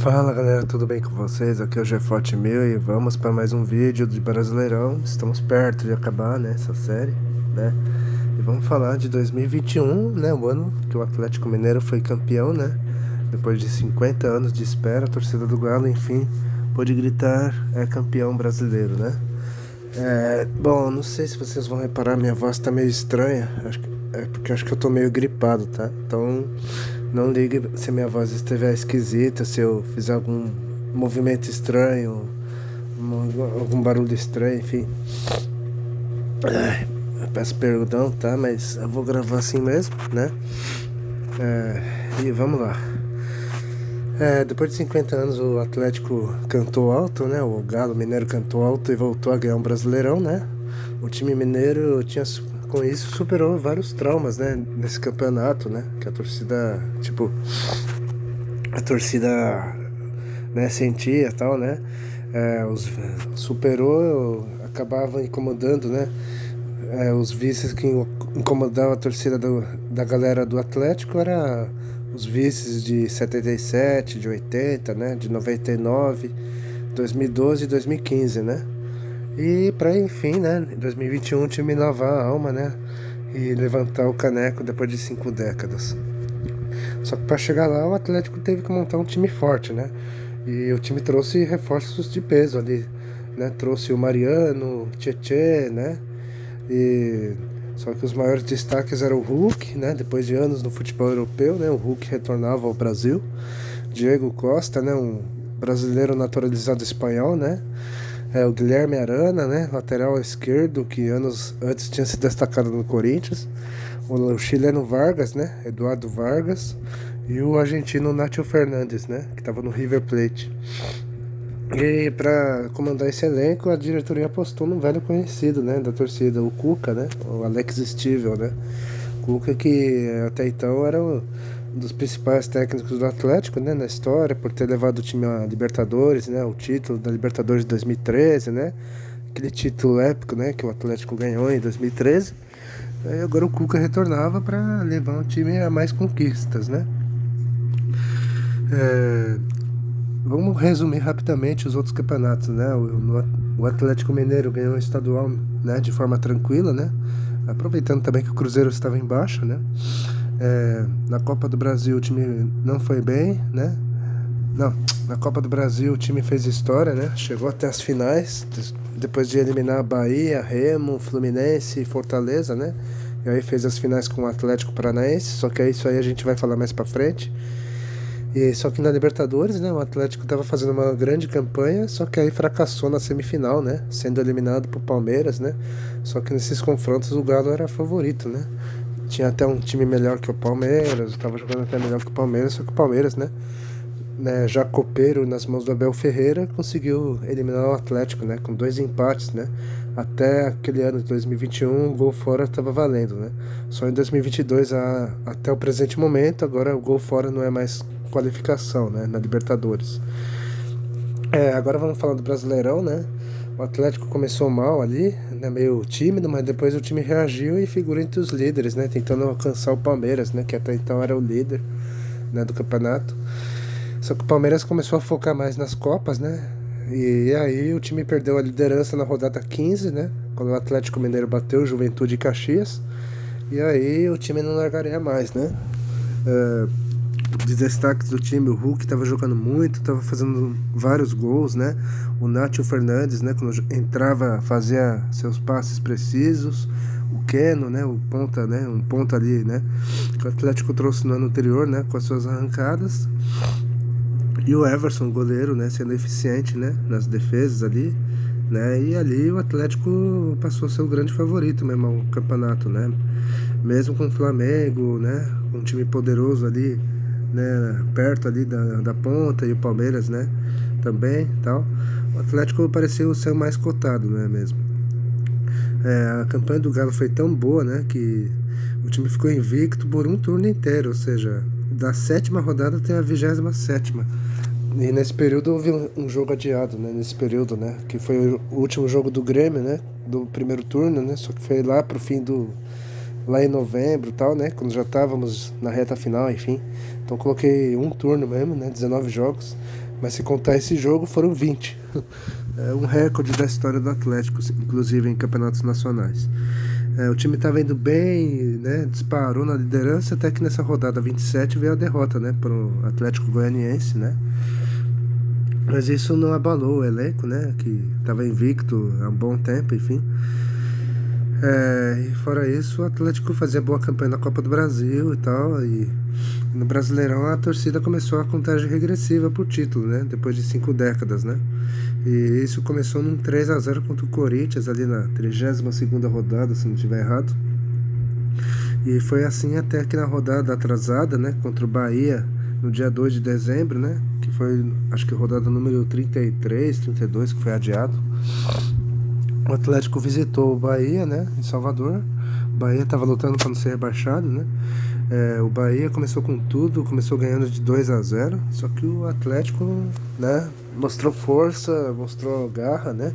Fala galera, tudo bem com vocês? Aqui é o Jefote Mil e vamos para mais um vídeo de Brasileirão. Estamos perto de acabar, né, essa série, né? E vamos falar de 2021, né, o ano que o Atlético Mineiro foi campeão, né? Depois de 50 anos de espera, a torcida do Galo, enfim, pôde gritar é campeão brasileiro, né? Bom, não sei se vocês vão reparar, minha voz tá meio estranha. Porque acho que eu tô meio gripado, tá? Então não ligue se minha voz estiver esquisita, se eu fizer algum movimento estranho, algum barulho estranho, enfim. Eu peço perdão, tá? Mas eu vou gravar assim mesmo, né? E vamos lá. Depois de 50 anos o Atlético cantou alto, né? O Galo Mineiro cantou alto e voltou a ganhar um Brasileirão, né? O time mineiro tinha, com isso, superou vários traumas, né? Nesse campeonato, né? Que a torcida, tipo, né, sentia e tal, né? Superou, acabava incomodando, né? Os vices que incomodavam a torcida da galera do Atlético era os vices de 77, de 80, né? De 99, 2012 e 2015, né? E para enfim, né? Em 2021 o time lavar a alma, né? E levantar o caneco depois de 5 décadas. Só que para chegar lá o Atlético teve que montar um time forte, né? E o time trouxe reforços de peso ali, né? Trouxe o Mariano, o Tietê, né? E só que os maiores destaques eram o Hulk, né? Depois de anos no futebol europeu, né? O Hulk retornava ao Brasil. Diego Costa, né? Um brasileiro naturalizado espanhol, né? O Guilherme Arana, né? Lateral esquerdo, que anos antes tinha se destacado no Corinthians. O chileno Vargas, né? Eduardo Vargas. E o argentino Nacho Fernandes, né? Que estava no River Plate. E para comandar esse elenco, a diretoria apostou num velho conhecido, né, da torcida, o Cuca, né, o Alex Stivel, né, Cuca que até então era um dos principais técnicos do Atlético, né, na história, por ter levado o time à Libertadores, né, o título da Libertadores de 2013, né, aquele título épico, né, que o Atlético ganhou em 2013. E agora o Cuca retornava para levar o time a mais conquistas, né. Vamos resumir rapidamente os outros campeonatos, né? O Atlético Mineiro ganhou o estadual, né, de forma tranquila, né? Aproveitando também que o Cruzeiro estava em baixa, né? Na Copa do Brasil o time não foi bem, né? Não, na Copa do Brasil o time fez história, né? Chegou até as finais, depois de eliminar Bahia, Remo, Fluminense e Fortaleza, né? E aí fez as finais com o Atlético Paranaense, só que isso aí a gente vai falar mais pra frente. E só que na Libertadores, né, o Atlético estava fazendo uma grande campanha, só que aí fracassou na semifinal, né, sendo eliminado pro Palmeiras, né. Só que nesses confrontos o Galo era favorito, né. Tinha até um time melhor que o Palmeiras, estava jogando até melhor que o Palmeiras, só que o Palmeiras, né, já copeiro nas mãos do Abel Ferreira, conseguiu eliminar o Atlético, né, com 2 empates, né. Até aquele ano de 2021, o gol fora estava valendo, né. Só em 2022, até o presente momento, agora o gol fora não é mais qualificação, né, na Libertadores. Agora vamos falar do Brasileirão, né? O Atlético começou mal ali, né, meio tímido, mas depois o time reagiu e figurou entre os líderes, né, tentando alcançar o Palmeiras, né, que até então era o líder, né, do campeonato. Só que o Palmeiras começou a focar mais nas Copas, né? E aí o time perdeu a liderança na rodada 15, né? Quando o Atlético Mineiro bateu o Juventude e Caxias. E aí o time não largaria mais, né? De destaques do time, o Hulk estava jogando muito, estava fazendo vários gols, né? O Nacho Fernandes, né, quando entrava, fazia seus passes precisos. O Keno, né, o ponta, né, um ponta ali, né, que o Atlético trouxe no ano anterior, né, com as suas arrancadas. E o Everson, goleiro, né, sendo eficiente, né, nas defesas ali, né? E ali o Atlético passou a ser o grande favorito mesmo ao campeonato, né? Mesmo com o Flamengo, né, um time poderoso ali, né, perto ali da ponta, e o Palmeiras, né, também, tal. O Atlético pareceu ser o mais cotado, né, mesmo. A campanha do Galo foi tão boa, né, que o time ficou invicto por um turno inteiro, ou seja, da 7ª rodada até a 27ª. E nesse período houve um jogo adiado, né, nesse período, né, que foi o último jogo do Grêmio, né, do primeiro turno, né, só que foi lá pro fim lá em novembro e tal, né? Quando já estávamos na reta final, enfim, Então coloquei um turno mesmo, né? 19 jogos. Mas se contar esse jogo, foram 20. É um recorde da história do Atlético, inclusive em campeonatos nacionais. O time estava indo bem, né? Disparou na liderança, até que nessa rodada 27 veio a derrota, né? Para o Atlético Goianiense, né? Mas isso não abalou o elenco, né? Que estava invicto há um bom tempo, enfim. E fora isso, o Atlético fazia boa campanha na Copa do Brasil e tal. E no Brasileirão a torcida começou a contagem regressiva pro título, né? Depois de 5 décadas, né? E isso começou num 3-0 contra o Corinthians, ali na 32ª rodada, se não estiver errado. E foi assim até que na rodada atrasada, né? Contra o Bahia, no dia 2 de dezembro, né? Que foi, acho que a rodada número 33, 32, que foi adiado. O Atlético visitou o Bahia, né? Em Salvador. O Bahia estava lutando para não ser rebaixado, né? O Bahia começou com tudo, começou ganhando de 2-0, só que o Atlético, né, mostrou força, mostrou garra, né,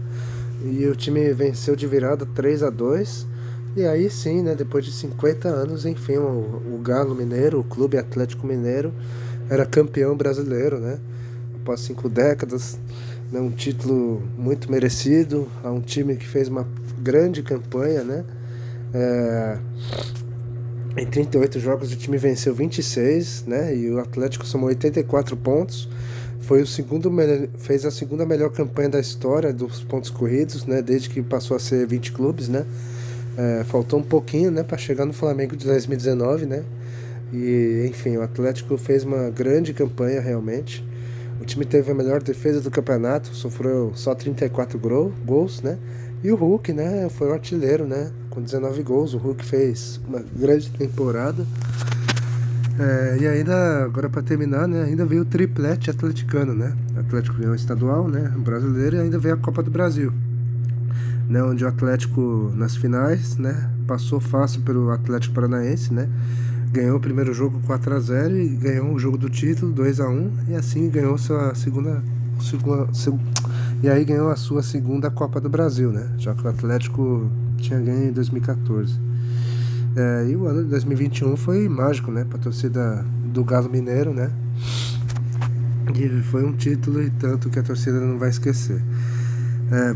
e o time venceu de virada 3-2, e aí sim, né, depois de 50 anos, enfim, o Galo Mineiro, o Clube Atlético Mineiro, era campeão brasileiro, né, após 5 décadas, né, um título muito merecido, a um time que fez uma grande campanha, né, em 38 jogos o time venceu 26, né? E o Atlético somou 84 pontos. Fez a segunda melhor campanha da história dos pontos corridos, né? Desde que passou a ser 20 clubes, né? Faltou um pouquinho, né? Para chegar no Flamengo de 2019, né? E enfim, o Atlético fez uma grande campanha realmente. O time teve a melhor defesa do campeonato, sofreu só 34 gols, né? E o Hulk, né, foi o artilheiro, né, com 19 gols. O Hulk fez uma grande temporada. E ainda, agora para terminar, né, ainda veio o triplete atleticano, né? O Atlético ganhou o estadual, né, o brasileiro, e ainda veio a Copa do Brasil, né, onde o Atlético nas finais, né, passou fácil pelo Atlético Paranaense, né? Ganhou o primeiro jogo 4-0 e ganhou o jogo do título 2-1, e assim ganhou sua e aí ganhou a sua segunda Copa do Brasil, né? Já que o Atlético tinha ganho em 2014. E o ano de 2021 foi mágico, né? Para a torcida do Galo Mineiro, né? E foi um título e tanto que a torcida não vai esquecer.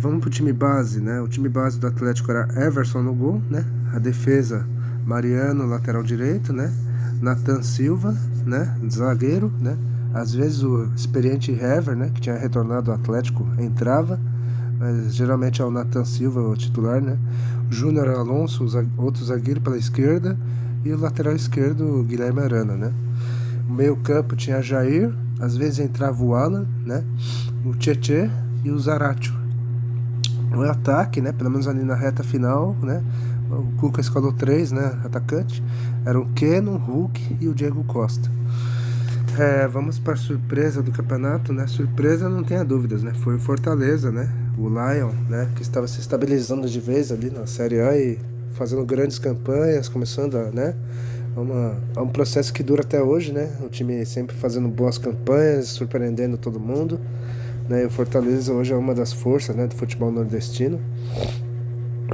Vamos pro time base, né? O time base do Atlético era Everson no gol, né? A defesa, Mariano, lateral direito, né? Nathan Silva, né? Zagueiro, né? Às vezes o experiente Hever, né? Que tinha retornado ao Atlético, entrava. Mas geralmente é o Nathan Silva o titular, né? Júnior Alonso, outro zagueiro pela esquerda. E o lateral esquerdo, o Guilherme Arana, né? O meio campo tinha Jair. Às vezes entrava o Alan, né? O Tietê e o Zaratio. O ataque, né? Pelo menos ali na reta final, né? O Cuca escalou 3, né? Atacante. Eram o Keno, o Hulk e o Diego Costa. Vamos para a surpresa do campeonato, né? Surpresa não tenha dúvidas, né? Foi o Fortaleza, né? O Lion, né? Que estava se estabilizando de vez ali na Série A e fazendo grandes campanhas, começando a, né? É um processo que dura até hoje, né? O time sempre fazendo boas campanhas, surpreendendo todo mundo, né? E o Fortaleza hoje é uma das forças, né, do futebol nordestino.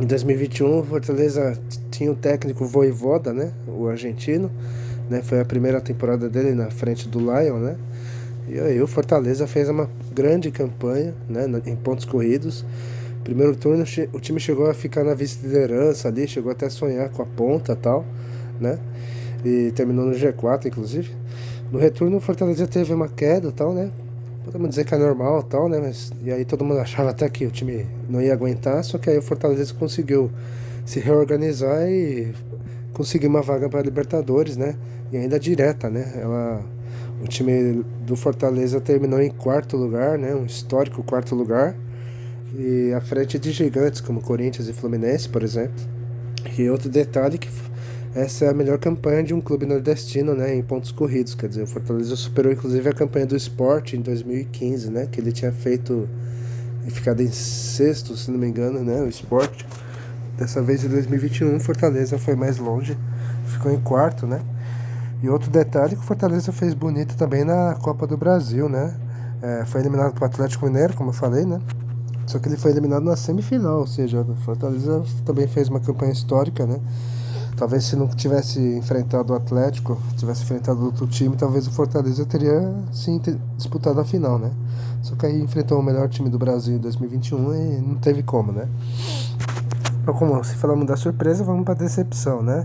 Em 2021, o Fortaleza tinha o técnico Vojvoda, né? O argentino, né? Foi a primeira temporada dele na frente do Lion, né? E aí o Fortaleza fez uma grande campanha, né, em pontos corridos. Primeiro turno o time chegou a ficar na vice-liderança ali, chegou até a sonhar com a ponta e tal, né? E terminou no G4, inclusive. No retorno o Fortaleza teve uma queda e tal, né? Podemos dizer que é normal e tal, né? E aí todo mundo achava até que o time não ia aguentar, só que aí o Fortaleza conseguiu se reorganizar e conseguir uma vaga para a Libertadores, né? E ainda direta, né? O time do Fortaleza terminou em 4º lugar, né? Um histórico 4º lugar. E à frente de gigantes como Corinthians e Fluminense, por exemplo. E outro detalhe que essa é a melhor campanha de um clube nordestino, né? Em pontos corridos. Quer dizer, o Fortaleza superou inclusive a campanha do Sport em 2015, né? Que ele tinha feito e ficado em 6º, se não me engano, né? O Sport. Dessa vez em 2021, o Fortaleza foi mais longe, ficou em 4º, né? E outro detalhe que o Fortaleza fez bonito também na Copa do Brasil, né? Foi eliminado para o Atlético Mineiro, como eu falei, né? Só que ele foi eliminado na semifinal, ou seja, o Fortaleza também fez uma campanha histórica, né? Talvez se não tivesse enfrentado o Atlético, tivesse enfrentado outro time, talvez o Fortaleza teria sim disputado a final, né? Só que aí enfrentou o melhor time do Brasil em 2021 e não teve como, né? Então, como se falamos da surpresa, vamos para decepção, né?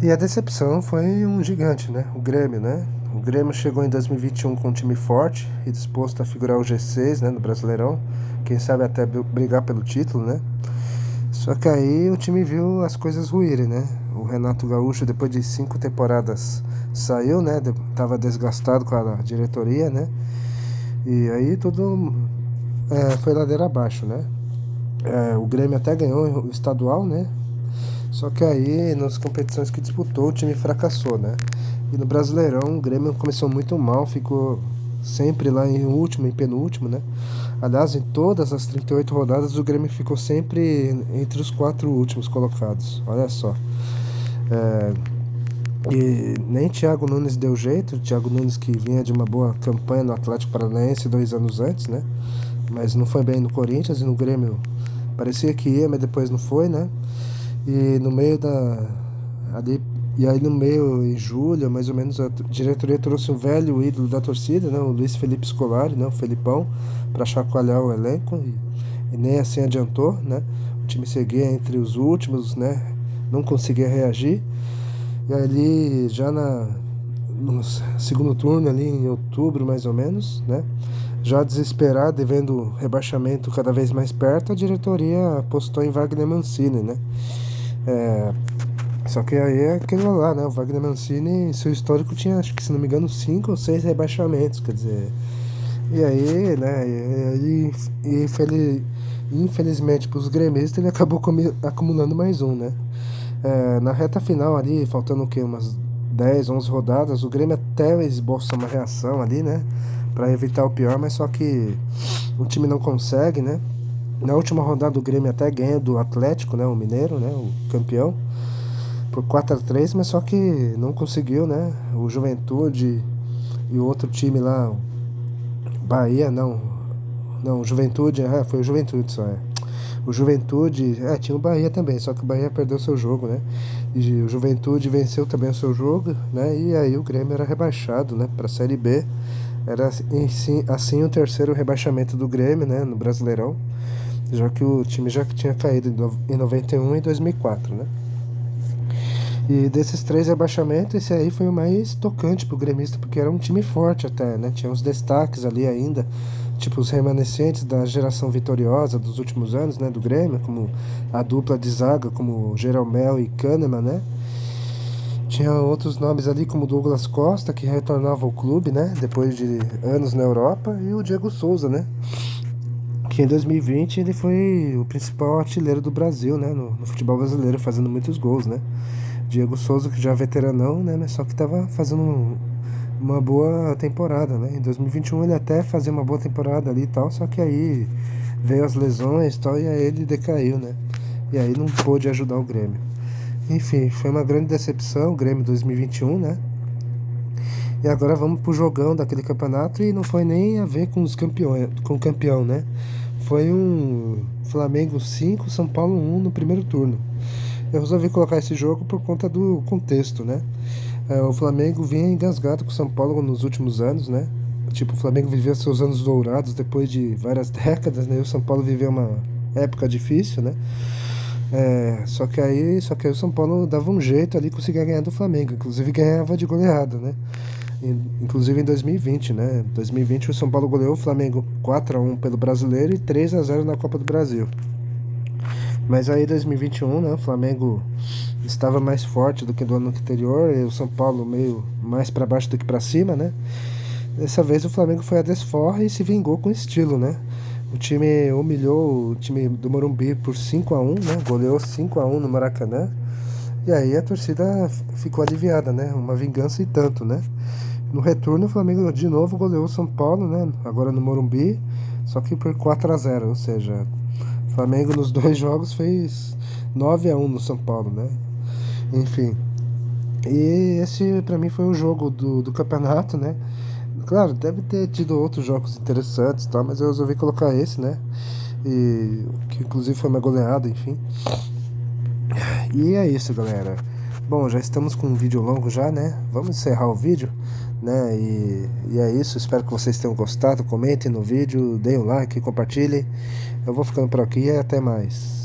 E a decepção foi um gigante, né? O Grêmio, né? O Grêmio chegou em 2021 com um time forte e disposto a figurar o G6, né, no Brasileirão. Quem sabe até brigar pelo título, né? Só que aí o time viu as coisas ruírem, né? O Renato Gaúcho, depois de 5 temporadas, saiu, né? Tava desgastado com a diretoria, né? E aí tudo foi ladeira abaixo, né? O Grêmio até ganhou o estadual, né? Só que aí, nas competições que disputou, o time fracassou, né? E no Brasileirão, o Grêmio começou muito mal, ficou sempre lá em último, em penúltimo, né? Aliás, em todas as 38 rodadas, o Grêmio ficou sempre entre os 4 últimos colocados. Olha só. E nem Thiago Nunes deu jeito. Thiago Nunes que vinha de uma boa campanha no Atlético Paranaense 2 anos antes, né? Mas não foi bem no Corinthians e no Grêmio parecia que ia, mas depois não foi, né? E no meio da. Ali, e aí no meio, em julho, mais ou menos, a diretoria trouxe um velho ídolo da torcida, né? O Luiz Felipe Scolari, né? O Felipão, para chacoalhar o elenco. E nem assim adiantou, né? O time seguia entre os últimos, né? Não conseguia reagir. E ali, já no segundo turno, ali em outubro, mais ou menos, né? Já desesperado e vendo rebaixamento cada vez mais perto, a diretoria apostou em Wagner Mancini, né? Só que aí é aquilo lá, né? O Wagner Mancini, seu histórico tinha, acho que se não me engano, 5 ou 6 rebaixamentos, quer dizer. E aí, né? Infelizmente para os gremistas, ele acabou acumulando mais um, né? Na reta final ali, faltando o quê? Umas 10, 11 rodadas, o Grêmio até esboça uma reação ali, né? Para evitar o pior, mas só que o time não consegue, né? Na última rodada o Grêmio até ganha do Atlético, né? O Mineiro, né? O campeão, por 4-3, mas só que não conseguiu, né? O Juventude e o outro time lá, Bahia, não. Não, Juventude, foi o Juventude só, O Juventude, tinha o Bahia também, só que o Bahia perdeu seu jogo, né? E o Juventude venceu também o seu jogo, né? E aí o Grêmio era rebaixado, né? Para a Série B. Era assim o terceiro rebaixamento do Grêmio, né? No Brasileirão, já que o time já tinha caído em 91 e 2004, né? E desses 3 rebaixamentos, esse aí foi o mais tocante pro gremista, porque era um time forte até, né? Tinha uns destaques ali ainda, tipo os remanescentes da geração vitoriosa dos últimos anos, né? Do Grêmio, como a dupla de zaga, como Jeromel e Kahneman, né? Tinha outros nomes ali, como Douglas Costa, que retornava ao clube, né? Depois de anos na Europa, e o Diego Souza, né? Que em 2020 ele foi o principal artilheiro do Brasil, né? No futebol brasileiro, fazendo muitos gols, né? Diego Souza, que já é veteranão, né? Mas só que estava fazendo uma boa temporada, né? Em 2021 ele até fazia uma boa temporada ali e tal, só que aí veio as lesões e tal, e aí ele decaiu, né? E aí não pôde ajudar o Grêmio. Enfim, foi uma grande decepção o Grêmio 2021, né? E agora vamos pro jogão daquele campeonato e não foi nem a ver com os campeões, com o campeão, né? Foi um Flamengo 5, São Paulo 1 no primeiro turno. Eu resolvi colocar esse jogo por conta do contexto, né? O Flamengo vinha engasgado com o São Paulo nos últimos anos, né? Tipo, o Flamengo vivia seus anos dourados depois de várias décadas, né? E o São Paulo viveu uma época difícil, né? Só que aí o São Paulo dava um jeito ali, conseguia ganhar do Flamengo. Inclusive ganhava de goleada, né? Inclusive em 2020, né? 2020 o São Paulo goleou o Flamengo 4-1 pelo Brasileiro e 3-0 na Copa do Brasil. Mas aí 2021, né, o Flamengo estava mais forte do que do ano anterior e o São Paulo meio mais para baixo do que para cima, né? Dessa vez o Flamengo foi a desforra e se vingou com estilo, né? O time humilhou o time do Morumbi por 5-1, né? Goleou 5-1 no Maracanã. E aí a torcida ficou aliviada, né? Uma vingança e tanto, né? No retorno o Flamengo de novo goleou o São Paulo, né? Agora no Morumbi, só que por 4-0, ou seja, o Flamengo nos 2 jogos fez 9-1 no São Paulo, né? Enfim. E esse pra mim foi o jogo do campeonato, né? Claro, deve ter tido outros jogos interessantes, tá? Mas eu resolvi colocar esse, né? E que inclusive foi uma goleada, enfim. E é isso, galera. Bom, já estamos com um vídeo longo já, né? Vamos encerrar o vídeo, né? E é isso, espero que vocês tenham gostado. Comentem no vídeo, deem um like, compartilhem. Eu vou ficando por aqui e até mais.